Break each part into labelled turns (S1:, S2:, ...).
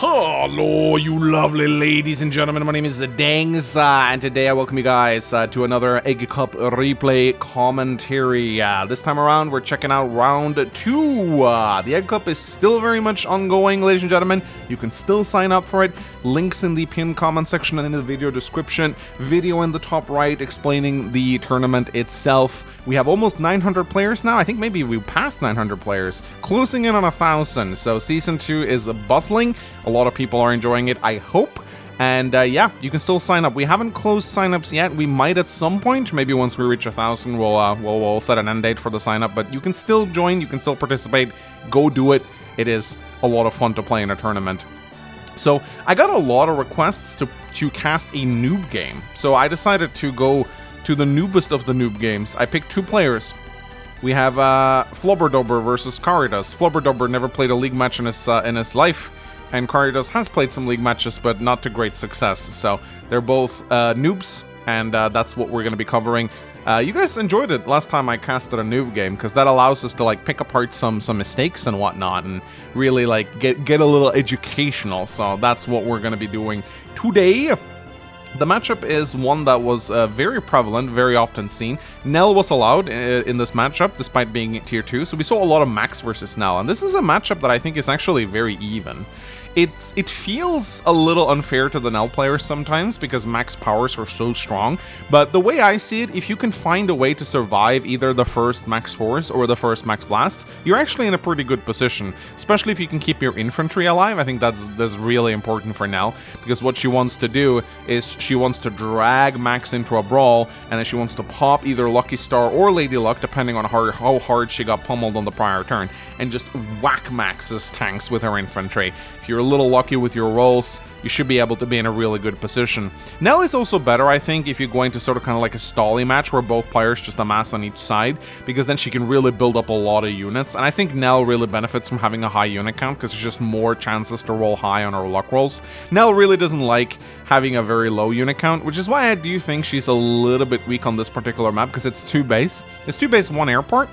S1: Hello, you lovely ladies and gentlemen. My name is Dangs, and today I welcome you guys to another Egg Cup replay commentary. This time around, we're checking out round 2. The Egg Cup is still very much ongoing, ladies and gentlemen. You can still sign up for it. Links in the pinned comment section and in the video description. Video in the top right explaining the tournament itself. We have almost 900 players now. I think maybe we passed 900 players, closing in on 1,000. So Season 2 is bustling. A lot of people are enjoying it, I hope. And yeah, you can still sign up. We haven't closed signups yet. We might at some point. Maybe once we reach 1,000, we'll set an end date for the sign up. But you can still join. You can still participate. Go do it. It is a lot of fun to play in a tournament. So I got a lot of requests to cast a noob game. So I decided to go to the noobest of the noob games. I picked 2 players. We have FlooberDoober versus Caritas. FlooberDoober never played a league match in his life, and Caritas has played some league matches, but not to great success. So they're both noobs, and that's what we're going to be covering. You guys enjoyed it last time I casted a noob game, because that allows us to like pick apart some mistakes and whatnot, and really like get a little educational. So that's what we're going to be doing today. The matchup is one that was very prevalent, very often seen. Nell was allowed in this matchup, despite being tier 2, so we saw a lot of Max versus Nell, and this is a matchup that I think is actually very even. It feels a little unfair to the Nell players sometimes, because Max powers are so strong, but the way I see it, if you can find a way to survive either the first Max Force or the first Max Blast, you're actually in a pretty good position, especially if you can keep your infantry alive. I think that's really important for Nell, because what she wants to do is she wants to drag Max into a brawl, and then she wants to pop either Lucky Star or Lady Luck, depending on how hard she got pummeled on the prior turn, and just whack Max's tanks with her infantry. If you're a little lucky with your rolls, you should be able to be in a really good position. Nell is also better, I think, if you're going to sort of kind of like a stally match where both players just amass on each side, because then she can really build up a lot of units, and I think Nell really benefits from having a high unit count, because there's just more chances to roll high on her luck rolls. Nell really doesn't like having a very low unit count, which is why I do think she's a little bit weak on this particular map, because it's 2 base. It's 2 base, 1 airport.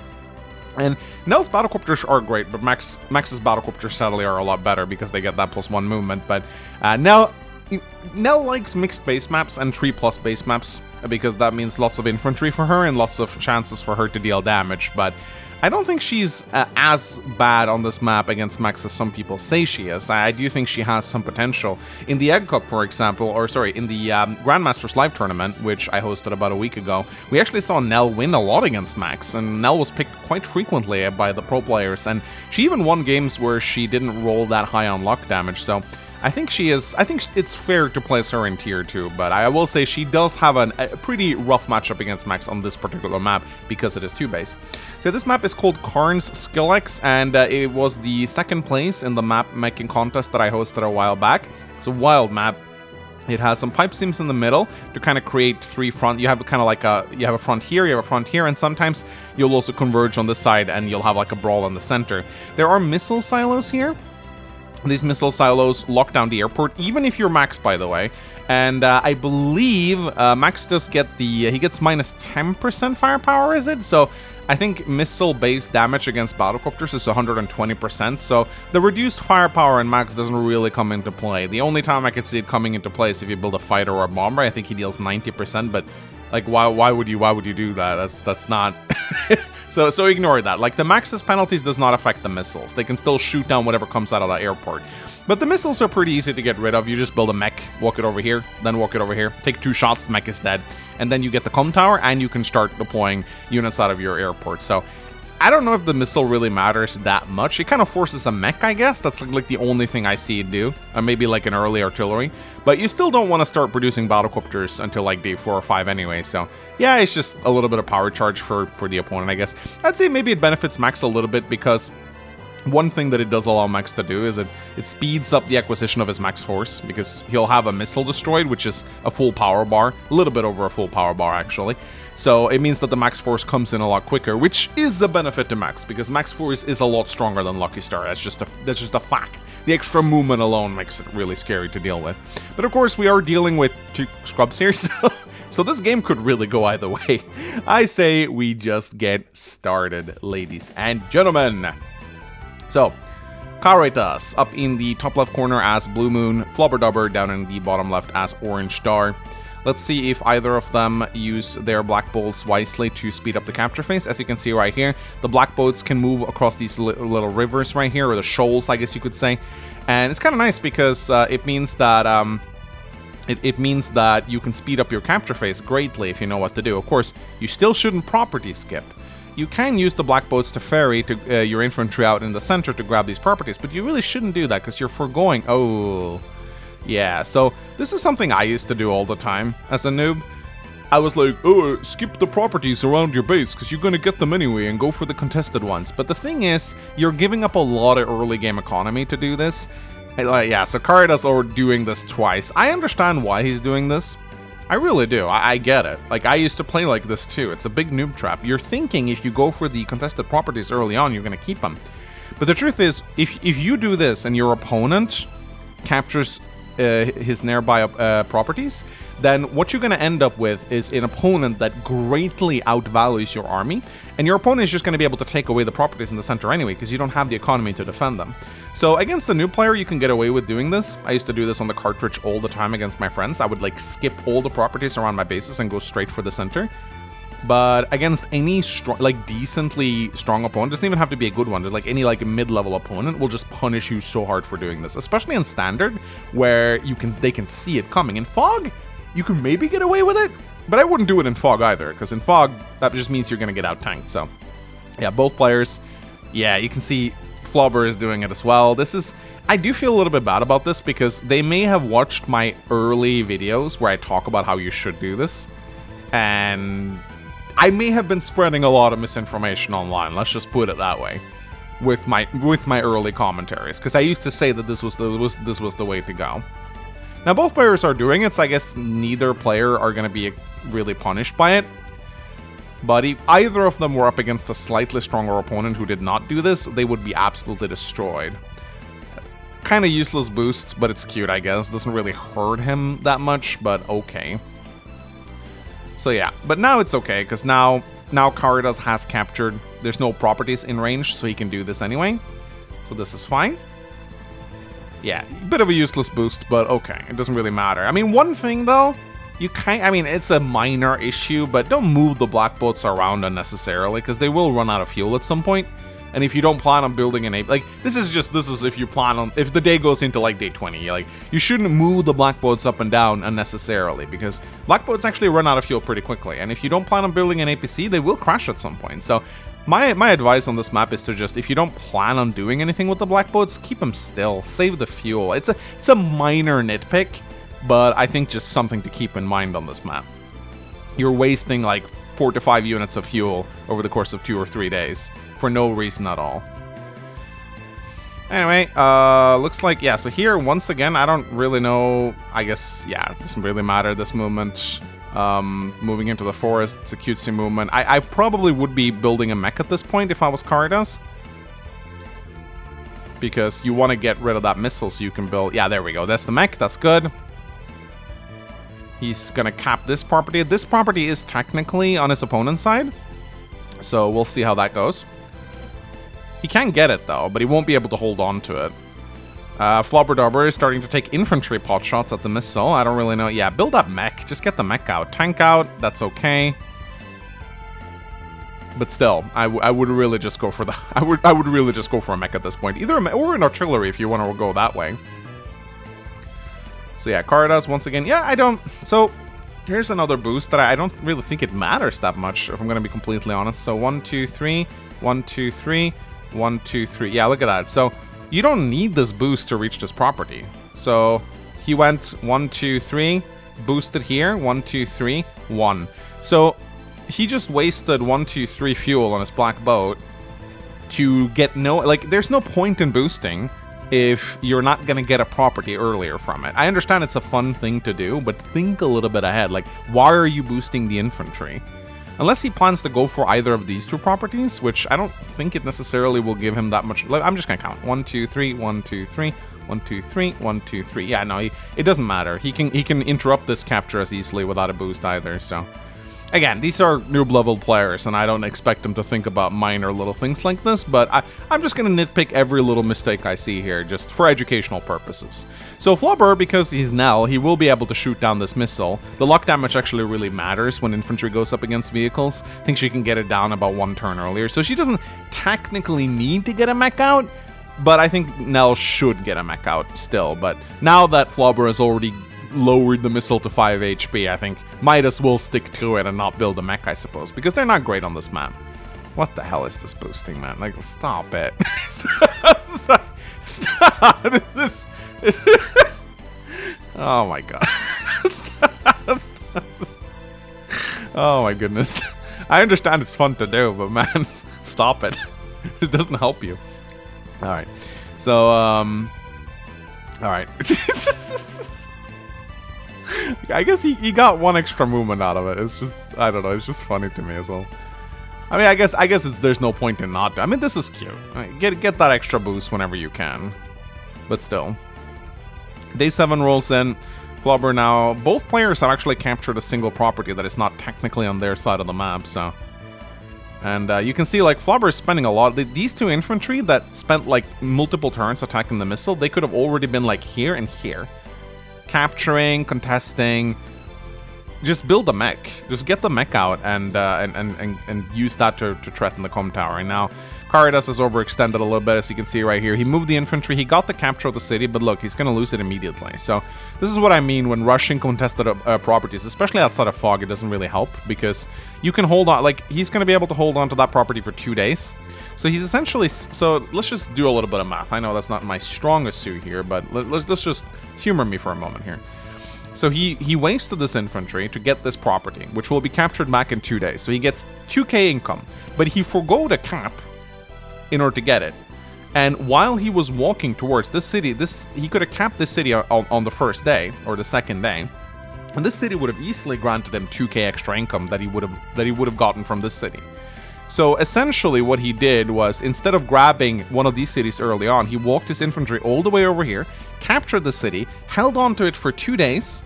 S1: And Nell's battlecopters are great, but Max's battlecopters sadly are a lot better because they get that +1 movement. But Nell likes mixed base maps and 3+ base maps, because that means lots of infantry for her and lots of chances for her to deal damage. But I don't think she's as bad on this map against Max as some people say she is. I do think she has some potential. In the Egg Cup, for example, or sorry, in the Grandmasters Live Tournament, which I hosted about a week ago, we actually saw Nell win a lot against Max, and Nell was picked quite frequently by the pro players, and she even won games where she didn't roll that high on luck damage, so I think it's fair to place her in tier 2, but I will say she does have a pretty rough matchup against Max on this particular map, because it is 2 base. So this map is called Karn's Skillex, and it was the 2nd place in the map making contest that I hosted a while back. It's a wild map. It has some pipe seams in the middle to kind of create 3 front. You have kind of like you have a front here, you have a front here, and sometimes you'll also converge on the side and you'll have like a brawl in the center. There are missile silos here. These missile silos lock down the airport, even if you're Max, by the way. And I believe Max does get he gets minus 10% firepower, is it? So I think missile base damage against battlecopters is 120%. So the reduced firepower in Max doesn't really come into play. The only time I could see it coming into play is if you build a fighter or a bomber. I think he deals 90%, but like why would you do that? That's not So ignore that. Like, the Max's penalties does not affect the missiles. They can still shoot down whatever comes out of that airport. But the missiles are pretty easy to get rid of. You just build a mech, walk it over here, then walk it over here, take 2 shots, the mech is dead. And then you get the comm tower, and you can start deploying units out of your airport. So I don't know if the missile really matters that much. It kind of forces a mech, I guess. That's like the only thing I see it do. Or maybe like an early artillery. But you still don't want to start producing battlecopters until like day 4 or 5 anyway. So yeah, it's just a little bit of power charge for the opponent, I guess. I'd say maybe it benefits Max a little bit, because one thing that it does allow Max to do is it speeds up the acquisition of his Max Force, because he'll have a missile destroyed, which is a full power bar, a little bit over a full power bar actually. So it means that the Max Force comes in a lot quicker, which is a benefit to Max, because Max Force is a lot stronger than Lucky Star. That's just a fact. The extra movement alone makes it really scary to deal with. But of course, we are dealing with 2 scrubs here, so this game could really go either way. I say we just get started, ladies and gentlemen. So, Caritas up in the top left corner as Blue Moon, FlooberDoober down in the bottom left as Orange Star. Let's see if either of them use their black bolts wisely to speed up the capture phase. As you can see right here, the black boats can move across these little rivers right here, or the shoals, I guess you could say. And it's kind of nice because it means that it means that you can speed up your capture phase greatly if you know what to do. Of course, you still shouldn't property skip. You can use the black boats to ferry to your infantry out in the center to grab these properties, but you really shouldn't do that because you're foregoing... Oh, yeah, so this is something I used to do all the time as a noob. I was like, oh, skip the properties around your base because you're going to get them anyway and go for the contested ones. But the thing is, you're giving up a lot of early game economy to do this. Yeah, so Caritas are doing this twice. I understand why he's doing this. I really do. I get it. Like, I used to play like this too. It's a big noob trap. You're thinking if you go for the contested properties early on, you're going to keep them. But the truth is, if you do this and your opponent captures his nearby properties, then what you're going to end up with is an opponent that greatly outvalues your army, and your opponent is just going to be able to take away the properties in the center anyway, because you don't have the economy to defend them. So against a new player, you can get away with doing this. I used to do this on the cartridge all the time against my friends. I would like skip all the properties around my bases and go straight for the center. But against any decently strong opponent, doesn't even have to be a good one, just like any mid-level opponent will just punish you so hard for doing this, especially in standard where they can see it coming. In fog, you can maybe get away with it, but I wouldn't do it in fog either, because in fog that just means you're gonna get out tanked. So yeah, both players, yeah, you can see Floober is doing it as well. I do feel a little bit bad about this because they may have watched my early videos where I talk about how you should do this, and I may have been spreading a lot of misinformation online, let's just put it that way, with my early commentaries, because I used to say that this was the way to go. Now both players are doing it, so I guess neither player are going to be really punished by it. But if either of them were up against a slightly stronger opponent who did not do this, they would be absolutely destroyed. Kind of useless boosts, but it's cute, I guess. Doesn't really hurt him that much, but okay. So yeah, but now it's okay, because now Caritas has captured. There's no properties in range, so he can do this anyway. So this is fine. Yeah, bit of a useless boost, but okay, it doesn't really matter. I mean, one thing though, it's a minor issue, but don't move the black boats around unnecessarily, because they will run out of fuel at some point. And if you don't plan on building this is if you plan on, if the day goes into day 20, you shouldn't move the black boats up and down unnecessarily, because black boats actually run out of fuel pretty quickly, and if you don't plan on building an APC, they will crash at some point. So my advice on this map is to just, if you don't plan on doing anything with the black boats, keep them still, save the fuel. It's a minor nitpick, but I think just something to keep in mind on this map. You're wasting 4 to 5 units of fuel over the course of 2 or 3 days for no reason at all. Anyway, looks like, yeah, so here, once again, I don't really know, I guess, yeah, it doesn't really matter, this movement. Moving into the forest, it's a cutesy movement. I probably would be building a mech at this point if I was Caritas, because you want to get rid of that missile so you can build... Yeah, there we go, that's the mech, that's good. He's gonna cap this property. This property is technically on his opponent's side, so we'll see how that goes. He can get it though, but he won't be able to hold on to it. FlooberDoober is starting to take infantry pot shots at the missile. I don't really know. Yeah, build up mech. Just get the mech out. Tank out. That's okay. But still, I would really just go for the... I would really just go for a mech at this point. Either a mech or an artillery if you want to go that way. So yeah, Caritas once again. Yeah, I don't... So here's another boost that I don't really think it matters that much, if I'm going to be completely honest. So 1, 2, 3, 1, 2, 3, 1, 2, 3. Yeah, look at that. So you don't need this boost to reach this property. So he went 1, 2, 3, boosted here, 1, 2, 3, 1. So he just wasted 1, 2, 3 fuel on his black boat to get no... there's no point in boosting if you're not going to get a property earlier from it. I understand it's a fun thing to do, but think a little bit ahead. Why are you boosting the infantry? Unless he plans to go for either of these two properties, which I don't think it necessarily will give him that much... I'm just going to count. 1, 2, 3, 1, 2, 3, 1, 2, 3, 1, 2, 3. Yeah, no, it doesn't matter. He can interrupt this capture as easily without a boost either, so... Again, these are noob-level players, and I don't expect them to think about minor little things like this, but I'm just going to nitpick every little mistake I see here, just for educational purposes. So Flubber, because he's Nell, he will be able to shoot down this missile. The luck damage actually really matters when infantry goes up against vehicles. I think she can get it down about 1 turn earlier, so she doesn't technically need to get a mech out, but I think Nell should get a mech out still. But now that Flubber has already lowered the missile to 5 HP, I think might as well stick to it and not build a mech, I suppose, because they're not great on this map. What the hell is this boosting, man? Like, stop it. Stop. This. Oh my god. Oh my goodness. I understand it's fun to do, but man, stop it. It doesn't help you. Alright. So, alright. I guess he got 1 extra movement out of it. It's just, I don't know, it's just funny to me as well. I mean, I guess there's no point in not. I mean, this is cute. Get that extra boost whenever you can. But still. Day 7 rolls in. Flubber now. Both players have actually captured a single property that is not technically on their side of the map, so. And you can see, like, Flubber is spending a lot. These 2 infantry that spent, like, multiple turns attacking the missile, they could have already been, like, here and here. Capturing, contesting, just build the mech. Just get the mech out and use that to threaten the comm tower. And now Caritas has overextended a little bit, as you can see right here. He moved the infantry, he got the capture of the city, but look, he's going to lose it immediately. So this is what I mean when rushing contested properties, especially outside of fog. It doesn't really help, because you can hold on, like, he's going to be able to hold on to that property for 2 days. So he's essentially, so let's just do a little bit of math. I know that's not my strongest suit here, but let's just humor me for a moment here. So he wasted this infantry to get this property, which will be captured back in 2 days. So he gets 2k income, but he forgot a cap in order to get it. And while he was walking towards this city, he could have capped this city on the first day or the second day, and this city would have easily granted him 2k extra income that he would have gotten from this city. So essentially what he did was, instead of grabbing one of these cities early on, he walked his infantry all the way over here, captured the city, held on to it for 2 days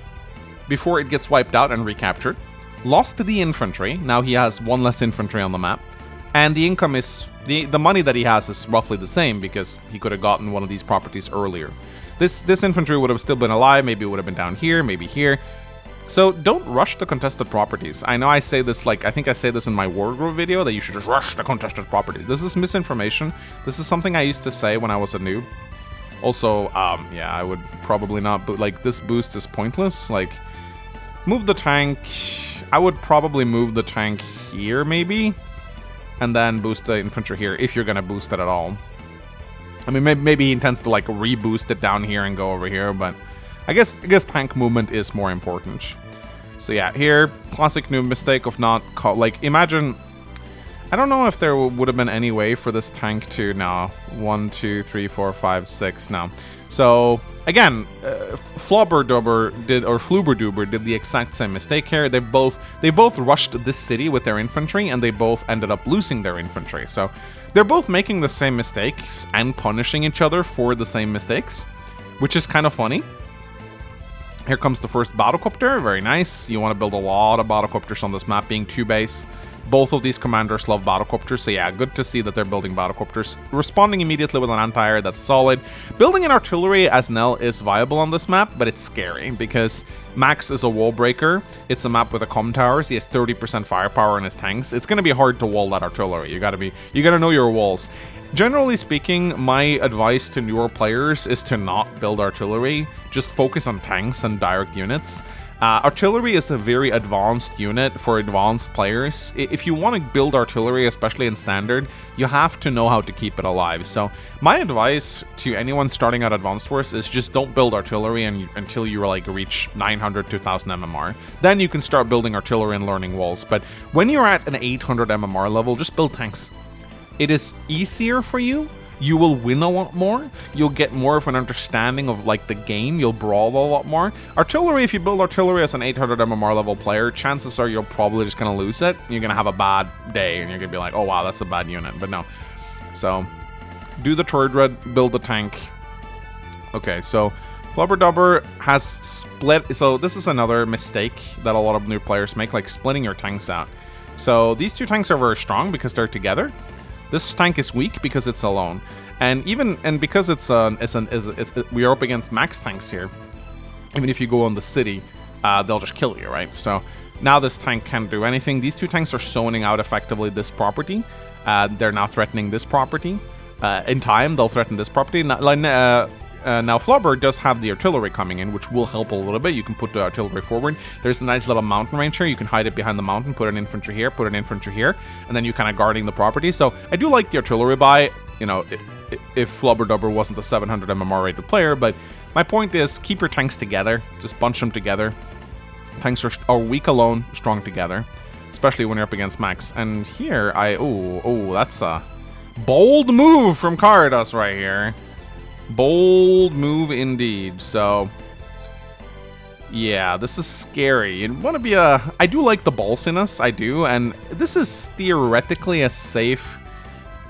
S1: before it gets wiped out and recaptured, lost to the infantry. Now he has 1 less infantry on the map, and the income is, the money that he has is roughly the same, because he could have gotten one of these properties earlier. This infantry would have still been alive, maybe it would have been down here, maybe here. So don't rush the contested properties. I know I say this, like, I think I say this in my war group video, that you should just rush the contested properties. This is misinformation. This is something I used to say when I was a noob. Also, yeah, I would probably not, but like, this boost is pointless. Like, move the tank. I would probably move the tank here, maybe, and then boost the infantry here, if you're gonna boost it at all. I mean, maybe he intends to, like, reboost it down here and go over here, but I guess tank movement is more important. So yeah, here, classic noob mistake of not like, imagine, I don't know if there would have been any way for this tank to, no, 1, 2, 3, 4, 5, 6, no. So again, FlooberDoober did the exact same mistake here. They both rushed this city with their infantry, and they both ended up losing their infantry. So they're both making the same mistakes and punishing each other for the same mistakes, which is kind of funny. Here comes the first battlecopter, very nice. You want to build a lot of battlecopters on this map, being 2 base. Both of these commanders love battlecopters, so yeah, good to see that they're building battlecopters. Responding immediately with an anti-air, that's solid. Building an artillery as Nell is viable on this map, but it's scary, because Max is a wall breaker. It's a map with a comm towers. He has 30% firepower in his tanks. It's going to be hard to wall that artillery. You gotta know your walls. Generally speaking, my advice to newer players is to not build artillery. Just focus on tanks and direct units. Artillery is a very advanced unit for advanced players. If you want to build artillery, especially in standard, you have to know how to keep it alive. So my advice to anyone starting out Advanced Wars is just don't build artillery until you like reach 900 to 1000 MMR. Then you can start building artillery and learning walls. But when you're at an 800 MMR level, just build tanks. It is easier for you. You will win a lot more. You'll get more of an understanding of like the game. You'll brawl a lot more. Artillery, if you build artillery as an 800 MMR level player, chances are you're probably just going to lose it. You're going to have a bad day and you're going to be like, oh wow, that's a bad unit. But no. So do the turret red, build the tank. Okay, so FlooberDoober has split, so this is another mistake that a lot of new players make, like splitting your tanks out. So these two tanks are very strong because they're together. This tank is weak because it's alone, and because we are up against max tanks here. Even if you go on the city, they'll just kill you, right? So now this tank can't do anything. These two tanks are zoning out effectively this property. They're now threatening this property. In time, they'll threaten this property. Now Flubber does have the artillery coming in, which will help a little bit. You can put the artillery forward. There's a nice little mountain range here. You can hide it behind the mountain, put an infantry here, put an infantry here, and then you kind of guarding the property. So I do like the artillery buy, you know, if FlooberDoober wasn't a 700 MMR rated player, but my point is keep your tanks together. Just bunch them together. Tanks are weak alone, strong together, especially when you're up against max. And here, that's a bold move from Caritas right here. Bold move indeed. So yeah, this is scary. You want to be I do like the ballsiness, I do, and this is theoretically a safe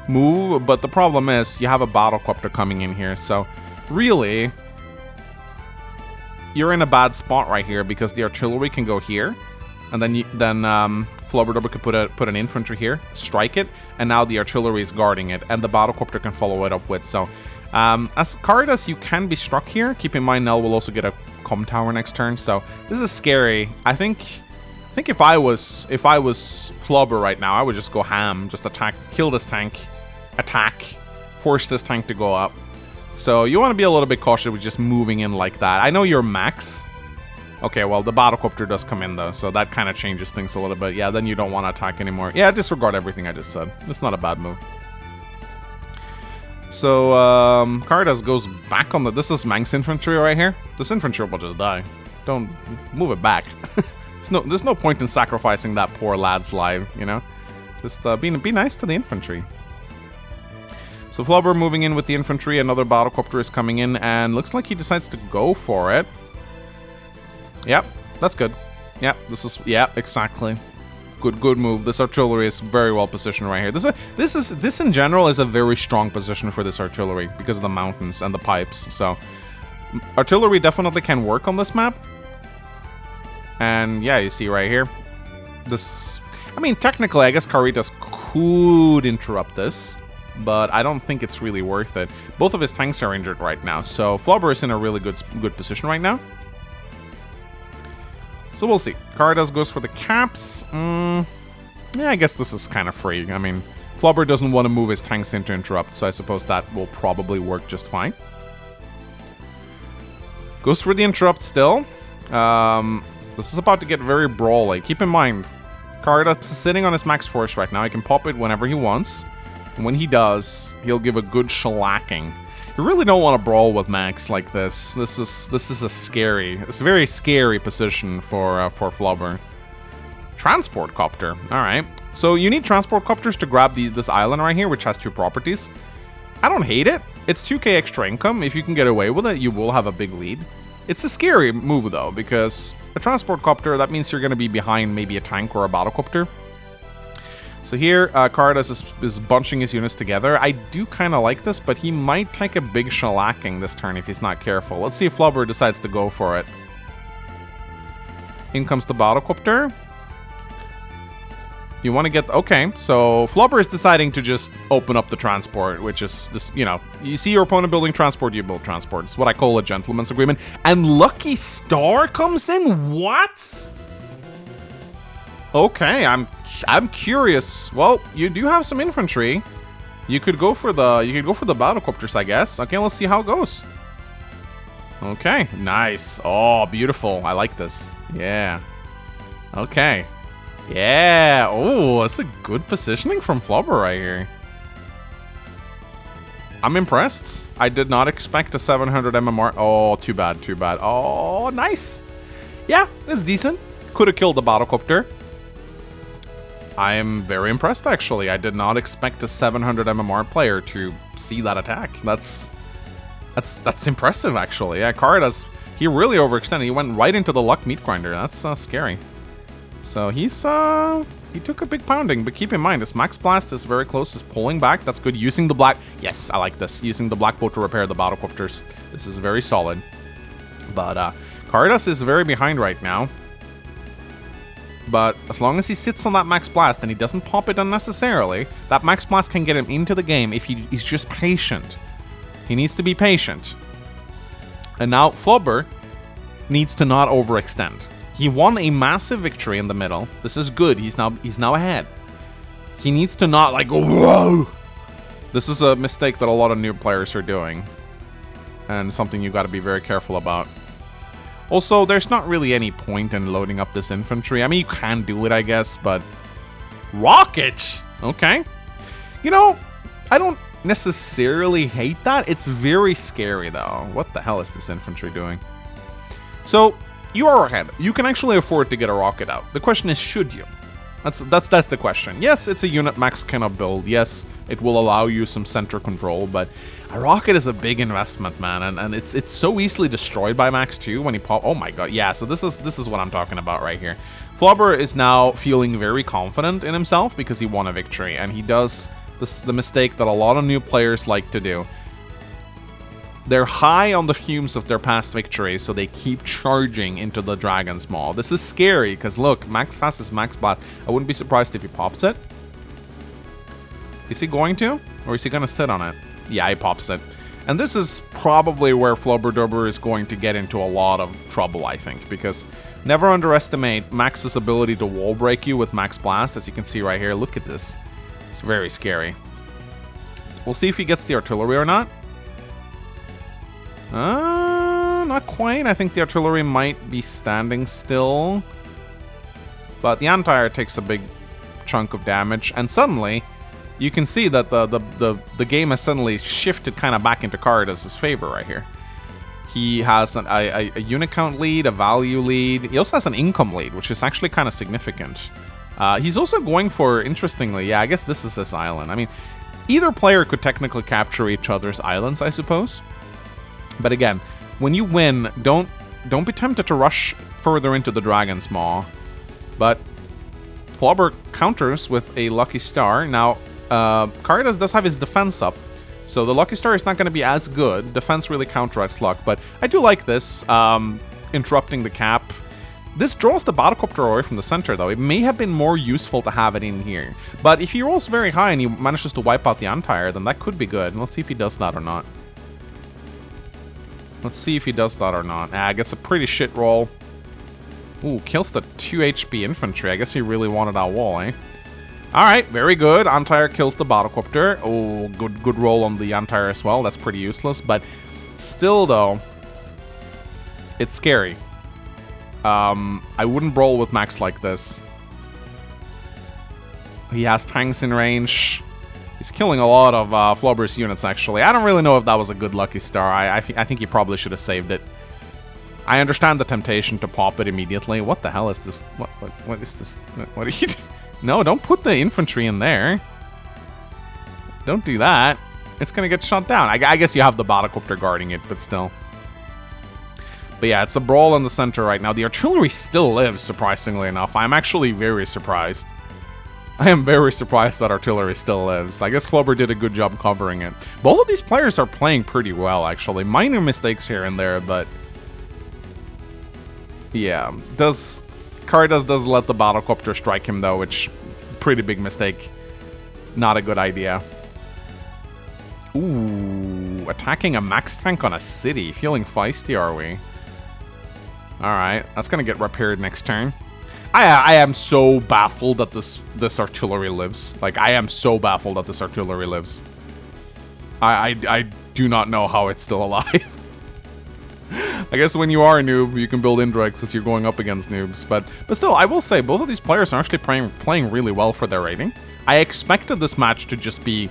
S1: move, but the problem is you have a battlecopter coming in here, so really you're in a bad spot right here because the artillery can go here, and then FlooberDoober could put an infantry here, strike it, and now the artillery is guarding it, and the battlecopter can follow it up with. So as Caritas, you can be struck here. Keep in mind, Nell will also get a comm tower next turn, so this is scary. I think if I was Flubber right now, I would just go ham, just attack, kill this tank, attack, force this tank to go up. So you want to be a little bit cautious with just moving in like that. I know you're max. Okay, well, the battlecopter does come in, though, so that kind of changes things a little bit. Yeah, then you don't want to attack anymore. Yeah, disregard everything I just said. It's not a bad move. So, Caritas goes back on the... This is Manx infantry right here. This infantry will just die. Don't move it back. There's no point in sacrificing that poor lad's life, you know? Just be nice to the infantry. So Flubber moving in with the infantry. Another battlecopter is coming in, and looks like he decides to go for it. Yep, that's good. Yep, exactly. Good move. This artillery is very well positioned right here. This in general is a very strong position for this artillery because of the mountains and the pipes. So artillery definitely can work on this map. And yeah, you see right here. This, I mean, technically, I guess Caritas could interrupt this, but I don't think it's really worth it. Both of his tanks are injured right now, so Flubber is in a really good position right now. So we'll see. Caritas goes for the caps. Yeah, I guess this is kind of free. I mean, Flubber doesn't want to move his tanks in to interrupt, so I suppose that will probably work just fine. Goes for the interrupt still. This is about to get very brawly. Keep in mind, Caritas is sitting on his max force right now. He can pop it whenever he wants. And when he does, he'll give a good shellacking. You really don't want to brawl with max like this. This is a very scary position for Flubber. Transport copter. All right. So you need transport copters to grab this island right here, which has 2 properties. I don't hate it. It's 2k extra income. If you can get away with it, you will have a big lead. It's a scary move though, because a transport copter, that means you're going to be behind maybe a tank or a battlecopter. So here, Caritas is bunching his units together. I do kind of like this, but he might take a big shellacking this turn if he's not careful. Let's see if Flubber decides to go for it. In comes the battlecopter. You want to get... Okay, so Flubber is deciding to just open up the transport, which is just, you know, you see your opponent building transport, you build transport. It's what I call a gentleman's agreement. And Lucky Star comes in? What? Okay, I'm curious. Well, you do have some infantry. You could go for the battlecopters, I guess. Okay, let's see how it goes. Okay, nice. Oh, beautiful. I like this. Yeah. Okay. Yeah. Oh, that's a good positioning from Flubber right here. I'm impressed. I did not expect a 700 MMR. Oh, too bad, too bad. Oh, nice. Yeah, it's decent. Could have killed the battlecopter. I am very impressed, actually. I did not expect a 700 MMR player to see that attack. That's impressive, actually. Yeah, Caritas, he really overextended. He went right into the luck meat grinder. That's scary. So he took a big pounding, but keep in mind, this max blast is very close. Is pulling back. That's good. Using the black... Yes, I like this. Using the black bolt to repair the battlecopters. This is very solid. But Caritas is very behind right now. But as long as he sits on that Max Blast and he doesn't pop it unnecessarily, that Max Blast can get him into the game if he's just patient. He needs to be patient. And now Flubber needs to not overextend. He won a massive victory in the middle. This is good. He's now ahead. He needs to not like go, whoa. This is a mistake that a lot of new players are doing. And something you got to be very careful about. Also, there's not really any point in loading up this infantry. I mean, you can do it, I guess, but... Rocket! Okay. You know, I don't necessarily hate that. It's very scary, though. What the hell is this infantry doing? So, you are ahead. You can actually afford to get a rocket out. The question is, should you? That's the question. Yes, it's a unit max kind of build. Yes, it will allow you some center control, but a rocket is a big investment, man, and it's so easily destroyed by max 2 when he pop. Oh my god, yeah. So this is what I'm talking about right here. Flubber is now feeling very confident in himself because he won a victory, and he does the mistake that a lot of new players like to do. They're high on the fumes of their past victories, so they keep charging into the Dragon's Maw. This is scary, because look, Max has his Max Blast. I wouldn't be surprised if he pops it. Is he going to? Or is he going to sit on it? Yeah, he pops it. And this is probably where FlooberDoober is going to get into a lot of trouble, I think, because never underestimate Max's ability to wall break you with Max Blast, as you can see right here. Look at this. It's very scary. We'll see if he gets the artillery or not. Not quite. I think the artillery might be standing still. But the anti-air takes a big chunk of damage, and suddenly you can see that the game has suddenly shifted kind of back into Caritas' favor right here. He has a unit count lead, a value lead. He also has an income lead, which is actually kind of significant. He's also going for, interestingly, yeah, I guess this is his island. I mean, either player could technically capture each other's islands, I suppose. But again, when you win, don't be tempted to rush further into the Dragon's Maw. But Flubber counters with a Lucky Star. Now, Caritas does have his defense up, so the Lucky Star is not going to be as good. Defense really counteracts luck, but I do like this, interrupting the cap. This draws the Battlecopter away from the center, though. It may have been more useful to have it in here. But if he rolls very high and he manages to wipe out the anti-air, then that could be good. Let's see if he does that or not. Let's see if he does that or not. Gets a pretty shit roll. Ooh, kills the 2 HP infantry. I guess he really wanted that wall, eh? Alright, very good. Anti-air kills the Battlecopter. Oh, good roll on the anti-air as well. That's pretty useless. But still, though, it's scary. I wouldn't roll with Max like this. He has tanks in range. He's killing a lot of Flubber's units, actually. I don't really know if that was a good Lucky Star. I think he probably should have saved it. I understand the temptation to pop it immediately. What the hell is this? What is this? What are you doing? No, don't put the infantry in there. Don't do that. It's going to get shot down. I guess you have the Battlecopter guarding it, but still. But yeah, it's a brawl in the center right now. The artillery still lives, surprisingly enough. I'm actually very surprised. I am very surprised that artillery still lives. I guess Flubber did a good job covering it. Both of these players are playing pretty well, actually. Minor mistakes here and there, but... yeah. Caritas does let the Battlecopter strike him, though, which... pretty big mistake. Not a good idea. Ooh, attacking a max tank on a city. Feeling feisty, are we? Alright, that's gonna get repaired next turn. I am so baffled that this artillery lives. Like, I am so baffled that this artillery lives. I do not know how it's still alive. I guess when you are a noob, you can build indirects because you're going up against noobs. But still, I will say, both of these players are actually playing really well for their rating. I expected this match to just be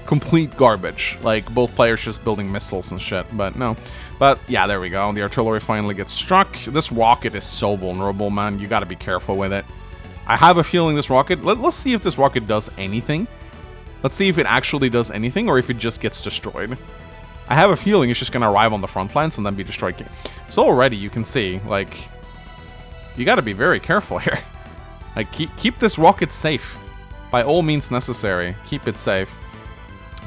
S1: complete garbage. Like, both players just building missiles and shit, but no. But, yeah, there we go. The artillery finally gets struck. This rocket is so vulnerable, man. You gotta be careful with it. I have a feeling this rocket... Let's see if this rocket does anything. Let's see if it actually does anything, or if it just gets destroyed. I have a feeling it's just gonna arrive on the front lines and then be destroyed. So already, you can see, like... you gotta be very careful here. Like, keep this rocket safe. By all means necessary. Keep it safe.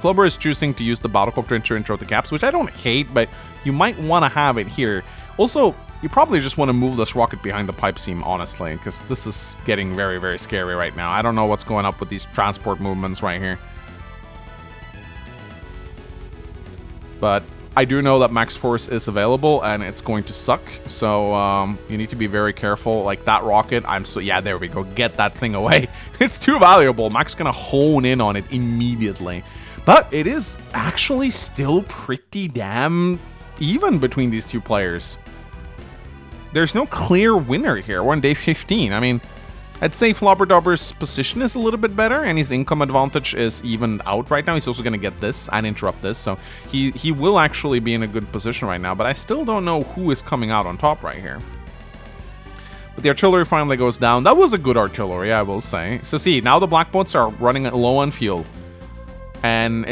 S1: Flubber is choosing to use the Battlecopter to interrupt the caps, which I don't hate, but you might want to have it here. Also, you probably just want to move this rocket behind the pipe seam, honestly, because this is getting very, very scary right now. I don't know what's going up with these transport movements right here. But I do know that max force is available, and it's going to suck. So you need to be very careful. Like that rocket, yeah, there we go. Get that thing away. It's too valuable. Mac's gonna hone in on it immediately. But it is actually still pretty damn even between these two players. There's no clear winner here. We're on day 15. I mean, I'd say FlooberDoober's position is a little bit better, and his income advantage is evened out right now. He's also going to get this and interrupt this, so he will actually be in a good position right now, but I still don't know who is coming out on top right here. But the artillery finally goes down. That was a good artillery, I will say. So see, now the black boats are running low on fuel. And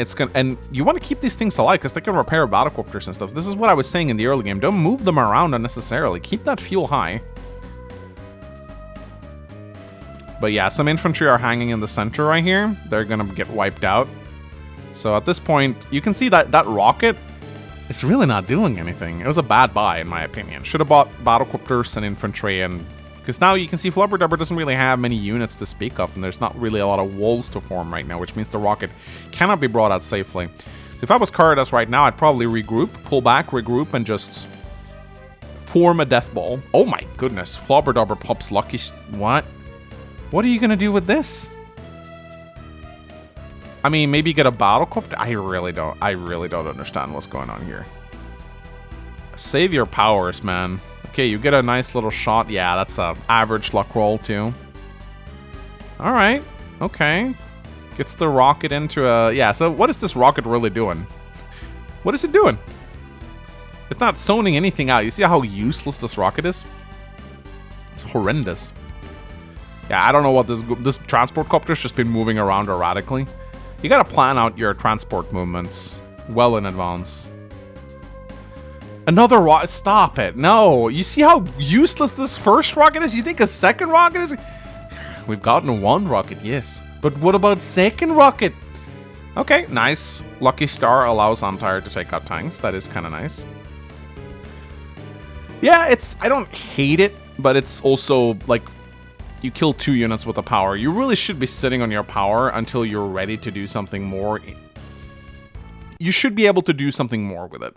S1: you want to keep these things alive because they can repair battlecopters and stuff. This is what I was saying in the early game. Don't move them around unnecessarily. Keep that fuel high. But yeah, some infantry are hanging in the center right here. They're gonna get wiped out. So at this point, you can see that that rocket is really not doing anything. It was a bad buy, in my opinion. Should have bought battlecopters and infantry, and because now you can see FlooberDoober doesn't really have many units to speak of, and there's not really a lot of walls to form right now, which means the rocket cannot be brought out safely. So if I was Caritas right now, I'd probably regroup, pull back, regroup, and just form a death ball. Oh my goodness, FlooberDoober pops lucky. What? What are you gonna do with this? I mean, maybe get a battlecopter? I really don't understand what's going on here. Save your powers, man. Okay, you get a nice little shot. Yeah, that's a average luck roll too. All right, okay. Gets the rocket into a... Yeah, so what is this rocket really doing? What is it doing? It's not zoning anything out. You see how useless this rocket is? It's horrendous. Yeah, I don't know what this transport copter's just been moving around erratically. You gotta plan out your transport movements well in advance. Another rocket. Stop it. No. You see how useless this first rocket is? You think a second rocket is... We've gotten one rocket, yes. But what about second rocket? Okay, nice. Lucky Star allows Empire to take out tanks. That is kind of nice. Yeah, it's... I don't hate it, but it's also, like... You kill 2 units with a power. You really should be sitting on your power until you're ready to do something more. You should be able to do something more with it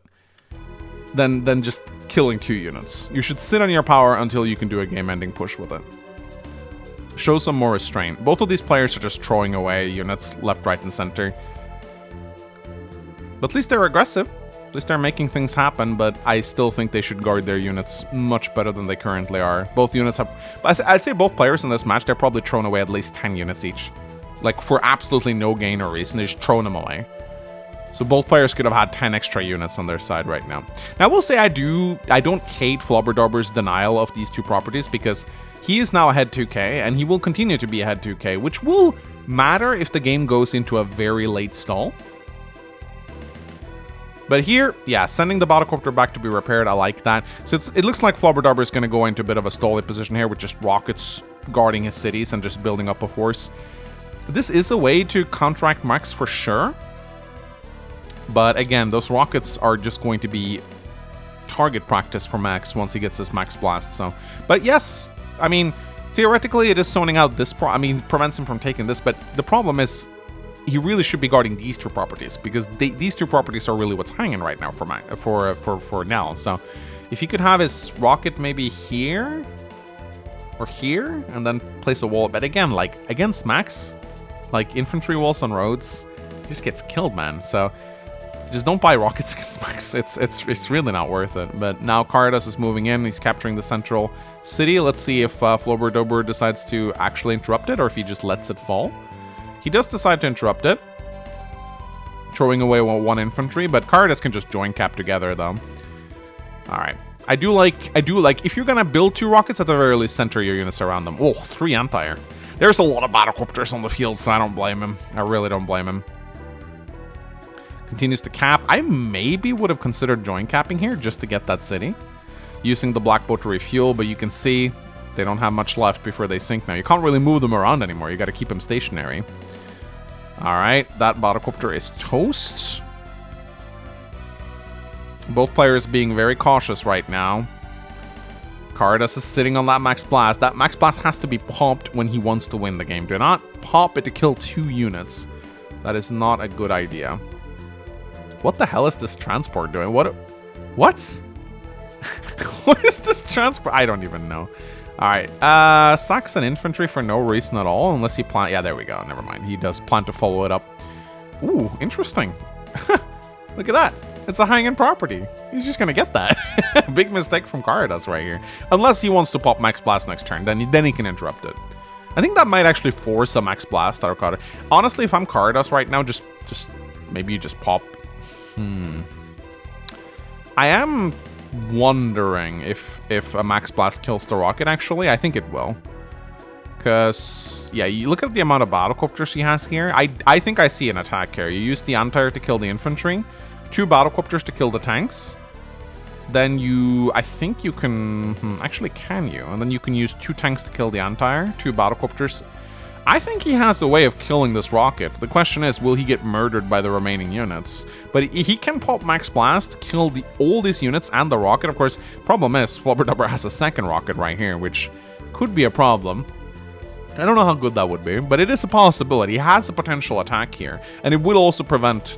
S1: than just killing 2 units. You should sit on your power until you can do a game-ending push with it. Show some more restraint. Both of these players are just throwing away units left, right, and center. But at least they're aggressive. At least they're making things happen, but I still think they should guard their units much better than they currently are. Both units have... I'd say both players in this match, they're probably thrown away at least 10 units each. Like, for absolutely no gain or reason, they're just throwing them away. So both players could have had 10 extra units on their side right now. Now, I will say I don't hate FlooberDoober's denial of these 2 properties, because he is now ahead 2k, and he will continue to be ahead 2k, which will matter if the game goes into a very late stall. But here, yeah, sending the battlecopter back to be repaired, I like that. So it looks like FlooberDoober is going to go into a bit of a stally position here with just rockets guarding his cities and just building up a force. This is a way to counteract Max for sure. But again, those rockets are just going to be target practice for Max once he gets his Max Blast. So, but yes, I mean, theoretically it is zoning out this, prevents him from taking this, but the problem is, he really should be guarding these 2 properties, because these 2 properties are really what's hanging right now for Nell. So if he could have his rocket maybe here or here and then place a wall, but again, like against Max, like infantry walls on roads, he just gets killed, man. So just don't buy rockets against Max. It's really not worth it. But now Caritas is moving in. He's capturing the central city. Let's see if FlooberDoober decides to actually interrupt it or if he just lets it fall. He does decide to interrupt it, throwing away 1 infantry, but Caritas can just join cap together, though. Alright. I do like, if you're gonna build 2 rockets, at the very least, center your units around them. Oh, 3 Empire. There's a lot of battlecopters on the field, so I don't blame him. I really don't blame him. Continues to cap. I maybe would have considered join capping here, just to get that city. Using the black boat to refuel, but you can see they don't have much left before they sink now. You can't really move them around anymore. You got to keep them stationary. Alright, that battlecopter is toast. Both players being very cautious right now. Caritas is sitting on that Max Blast. That Max Blast has to be popped when he wants to win the game. Do not pop it to kill 2 units. That is not a good idea. What the hell is this transport doing? What? What is this transport? I don't even know. Alright, sacks an infantry for no reason at all, unless he plant... Yeah, there we go. Never mind. He does plan to follow it up. Ooh, interesting. Look at that. It's a hanging property. He's just gonna get that. Big mistake from Caritas right here. Unless he wants to pop Max Blast next turn, then he can interrupt it. I think that might actually force a Max Blast out of Caritas. Honestly, if I'm Caritas right now, just maybe you just pop. I am wondering if a Max Blast kills the rocket, actually. I think it will. Because, yeah, you look at the amount of battlecopters he has here. I think I see an attack here. You use the anti-air to kill the infantry. 2 battlecopters to kill the tanks. Then I think you can... actually, can you? And then you can use 2 tanks to kill the anti-air. 2 battlecopters. I think he has a way of killing this rocket. The question is, will he get murdered by the remaining units? But he can pop Max Blast, kill all these units and the rocket. Of course, problem is, FlooberDoober has a second rocket right here, which could be a problem. I don't know how good that would be, but it is a possibility. He has a potential attack here. And it will also prevent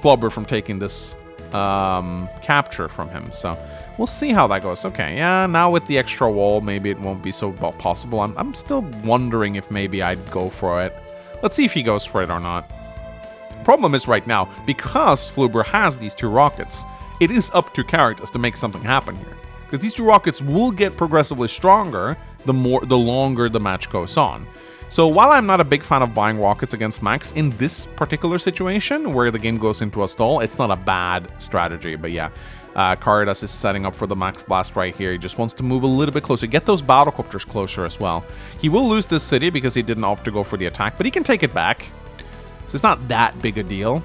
S1: Flubber from taking this capture from him. So we'll see how that goes. Okay, yeah, now with the extra wall, maybe it won't be so possible. I'm still wondering if maybe I'd go for it. Let's see if he goes for it or not. Problem is right now, because Floober has these 2 rockets, it is up to Caritas to make something happen here. Because these 2 rockets will get progressively stronger the longer the match goes on. So while I'm not a big fan of buying rockets against Max, in this particular situation, where the game goes into a stall, it's not a bad strategy. But yeah, Caritas is setting up for the Max Blast right here. He just wants to move a little bit closer, get those battlecopters closer as well. He will lose this city because he didn't opt to go for the attack, but he can take it back. So it's not that big a deal.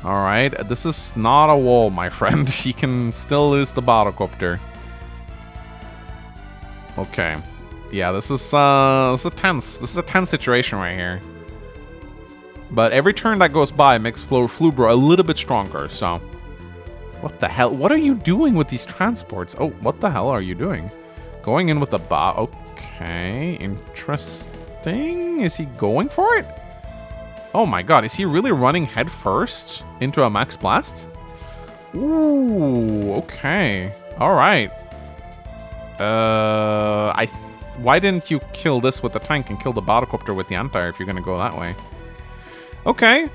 S1: Alright, this is not a wall, my friend. He can still lose the battlecopter. Okay. Yeah, this is a tense situation right here. But every turn that goes by makes Floober a little bit stronger, so... What the hell? What are you doing with these transports? Oh, what the hell are you doing? Going in with the okay, interesting. Is he going for it? Oh my god, is he really running head first into a Max Blast? Ooh, okay. Alright. Why didn't you kill this with the tank and kill the battlecopter with the anti-air if you're gonna go that way? Okay.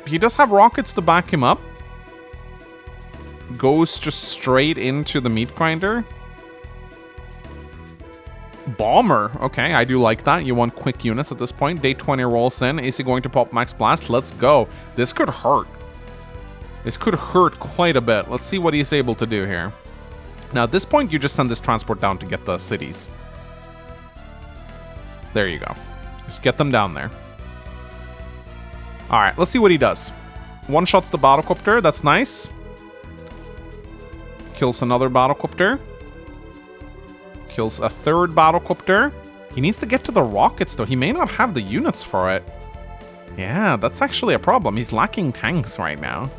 S1: He does have rockets to back him up. Goes just straight into the meat grinder. Bomber. Okay, I do like that. You want quick units at this point. Day 20 rolls in. Is he going to pop Max Blast? Let's go. This could hurt. This could hurt quite a bit. Let's see what he's able to do here. Now, at this point, you just send this transport down to get the cities. There you go. Just get them down there. Alright, let's see what he does. One-shots the battlecopter. That's nice. Kills another battlecopter. Kills a third battlecopter. He needs to get to the rockets, though. He may not have the units for it. Yeah, that's actually a problem. He's lacking tanks right now.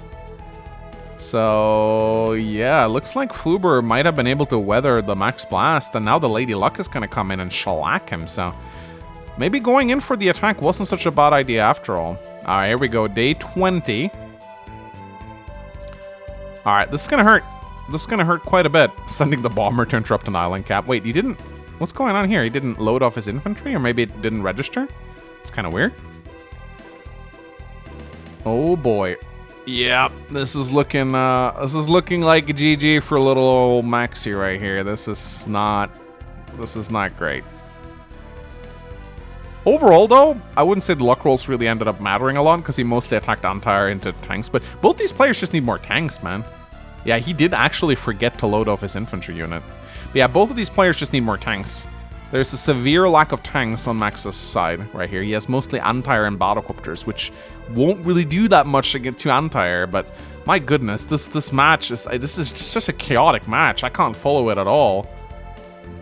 S1: So, yeah, looks like Floober might have been able to weather the Max Blast, and now the Lady Luck is going to come in and shellac him, so... Maybe going in for the attack wasn't such a bad idea after all. Alright, here we go. Day 20. Alright, this is going to hurt. This is going to hurt quite a bit. Sending the bomber to interrupt an island cap. Wait, he didn't... What's going on here? He didn't load off his infantry? Or maybe it didn't register? It's kind of weird. Oh boy. Yeah, this is looking like GG for little old Maxi right here. This is not great. Overall, though, I wouldn't say the luck rolls really ended up mattering a lot because he mostly attacked anti-air into tanks. But both these players just need more tanks, man. Yeah, he did actually forget to load off his infantry unit. But yeah, both of these players just need more tanks. There's a severe lack of tanks on Max's side right here. He has mostly anti-air and battlecopters, which won't really do that much to get to anti-air. But my goodness, this match is just a chaotic match. I can't follow it at all.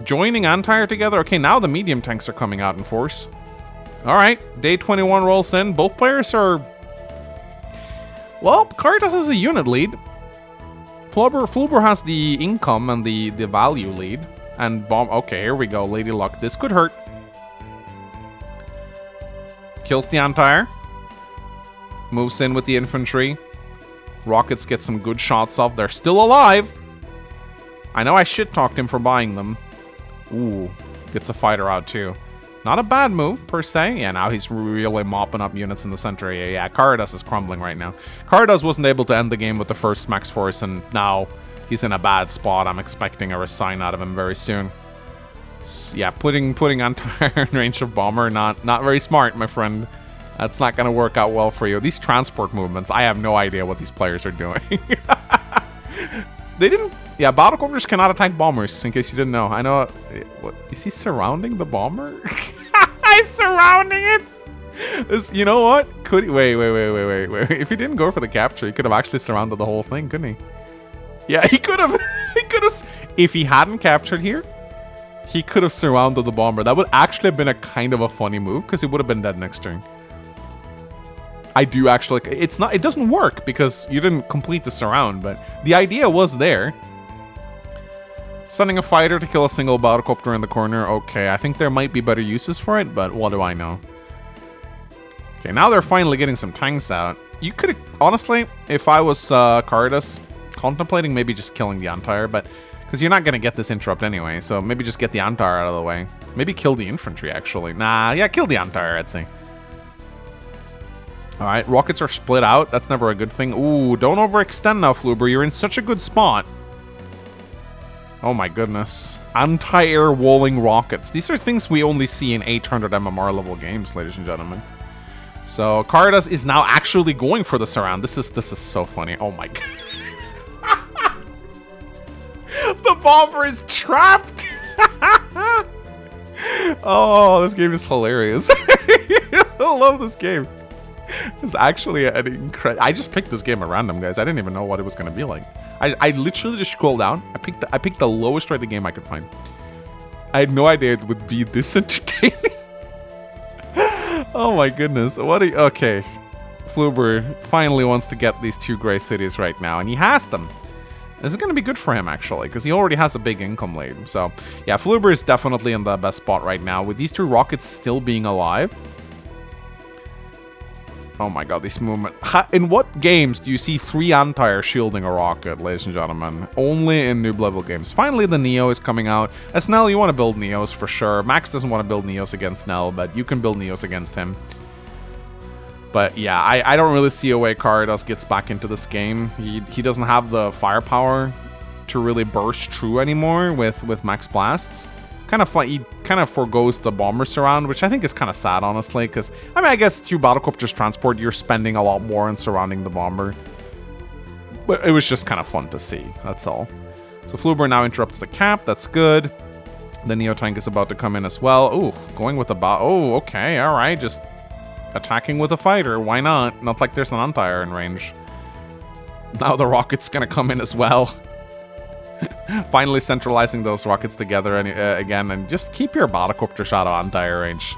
S1: Joining anti-air together. Okay, now the medium tanks are coming out in force. All right, day 21 rolls in. Both players are... Well, Caritas has a unit lead. Floober has the income and the value lead. And bomb. Okay, here we go. Lady Luck. This could hurt. Kills the Anti-Air. Moves in with the infantry. Rockets get some good shots off. They're still alive. I know I shit-talked him for buying them. Ooh. Gets a fighter out too. Not a bad move, per se. Yeah, now he's really mopping up units in the center. Yeah, Caritas is crumbling right now. Caritas wasn't able to end the game with the first max force, and now he's in a bad spot. I'm expecting a resign out of him very soon. Yeah, putting Anti-Air in range of bomber, not very smart, my friend. That's not going to work out well for you. These transport movements, I have no idea what these players are doing. They didn't... Yeah, battlecopters cannot attack bombers, in case you didn't know. I know... What? Is he surrounding the bomber? He's surrounding it! This, you know what? Could he... Wait. If he didn't go for the capture, he could have actually surrounded the whole thing, couldn't he? Yeah, he could have... If he hadn't captured here, he could have surrounded the bomber. That would actually have been a kind of a funny move, because he would have been dead next turn. I do actually... It's not... It doesn't work, because you didn't complete the surround, but the idea was there. Sending a fighter to kill a single battlecopter in the corner. Okay, I think there might be better uses for it, but what do I know? Okay, now they're finally getting some tanks out. You could have... Honestly, if I was Caritas, contemplating maybe just killing the Anti-Air, but... Because you're not going to get this interrupt anyway, so maybe just get the Anti-Air out of the way. Maybe kill the infantry, actually. Nah, yeah, kill the Anti-Air, I'd say. Alright, rockets are split out. That's never a good thing. Ooh, don't overextend now, Floober. You're in such a good spot. Oh my goodness. Anti-air walling rockets. These are things we only see in 800 MMR level games, ladies and gentlemen. So, Caritas is now actually going for the surround. This is so funny. Oh my god. The bomber is trapped! Oh, this game is hilarious. I love this game. It's actually an incredible... I just picked this game at random, guys. I didn't even know what it was going to be like. I literally just scrolled down. I picked the lowest rated game I could find. I had no idea it would be this entertaining. Oh my goodness. What are you... Okay. Floober finally wants to get these two gray cities right now, and he has them. This is going to be good for him, actually, because he already has a big income lead. So, yeah, Floober is definitely in the best spot right now, with these two rockets still being alive. Oh my god, this movement. In what games do you see 3 Anti-Air shielding a rocket, ladies and gentlemen? Only in noob level games. Finally, the Neo is coming out. As Nell, you want to build Neos for sure. Max doesn't want to build Neos against Nell, but you can build Neos against him. But yeah, I don't really see a way Caritas gets back into this game. He doesn't have the firepower to really burst through anymore with Max Blasts. Kind of fun. He kind of forgoes the bomber surround, which I think is kind of sad, honestly, because, I mean, I guess through battlecopters transport, you're spending a lot more on surrounding the bomber. But it was just kind of fun to see, that's all. So Floober now interrupts the cap, that's good. The Neo tank is about to come in as well. Ooh, going with the oh, okay, alright, just attacking with a fighter, why not? Not like there's an Anti-Air in range. Now the rocket's gonna come in as well. Finally centralizing those rockets together again, and just keep your battlecopter shot on Anti-Air range.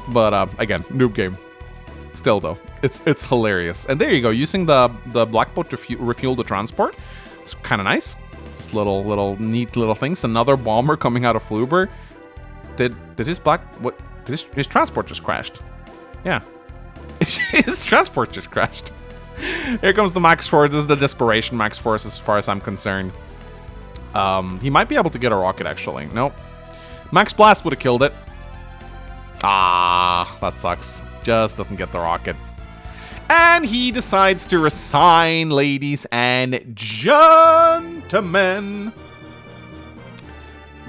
S1: But again, noob game. Still though, it's hilarious. And there you go, using the black boat to refuel the transport. It's kind of nice. Just little neat little things. Another bomber coming out of Floober. Did his transport just crashed? Yeah, his transport just crashed. Here comes the Max Force. This is the Desperation Max Force as far as I'm concerned. He might be able to get a rocket, actually. Nope. Max Blast would have killed it. Ah, that sucks. Just doesn't get the rocket. And he decides to resign, ladies and gentlemen.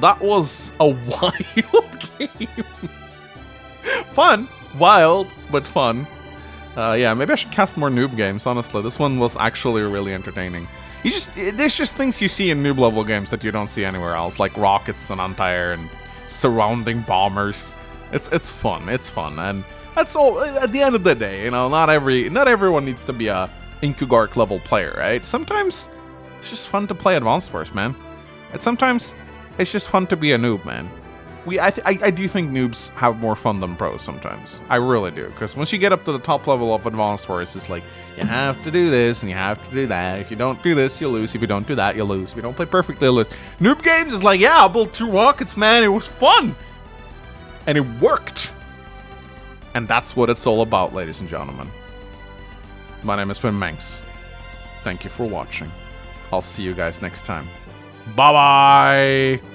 S1: That was a wild game. Fun. Wild, but fun. Yeah, maybe I should cast more noob games, honestly. This one was actually really entertaining. There's just things you see in noob level games that you don't see anywhere else, like rockets and Anti-Air and surrounding bombers. It's fun, and that's all. At the end of the day, you know, not everyone needs to be a Inkugark level player, right? Sometimes it's just fun to play Advanced Wars, man. And sometimes it's just fun to be a noob, man. I do think noobs have more fun than pros sometimes. I really do. Because once you get up to the top level of Advanced Wars, it's like, you have to do this and you have to do that. If you don't do this, you lose. If you don't do that, you lose. If you don't play perfectly, you lose. Noob games is like, yeah, I built 2 rockets, man. It was fun. And it worked. And that's what it's all about, ladies and gentlemen. My name has been Manx. Thank you for watching. I'll see you guys next time. Bye-bye.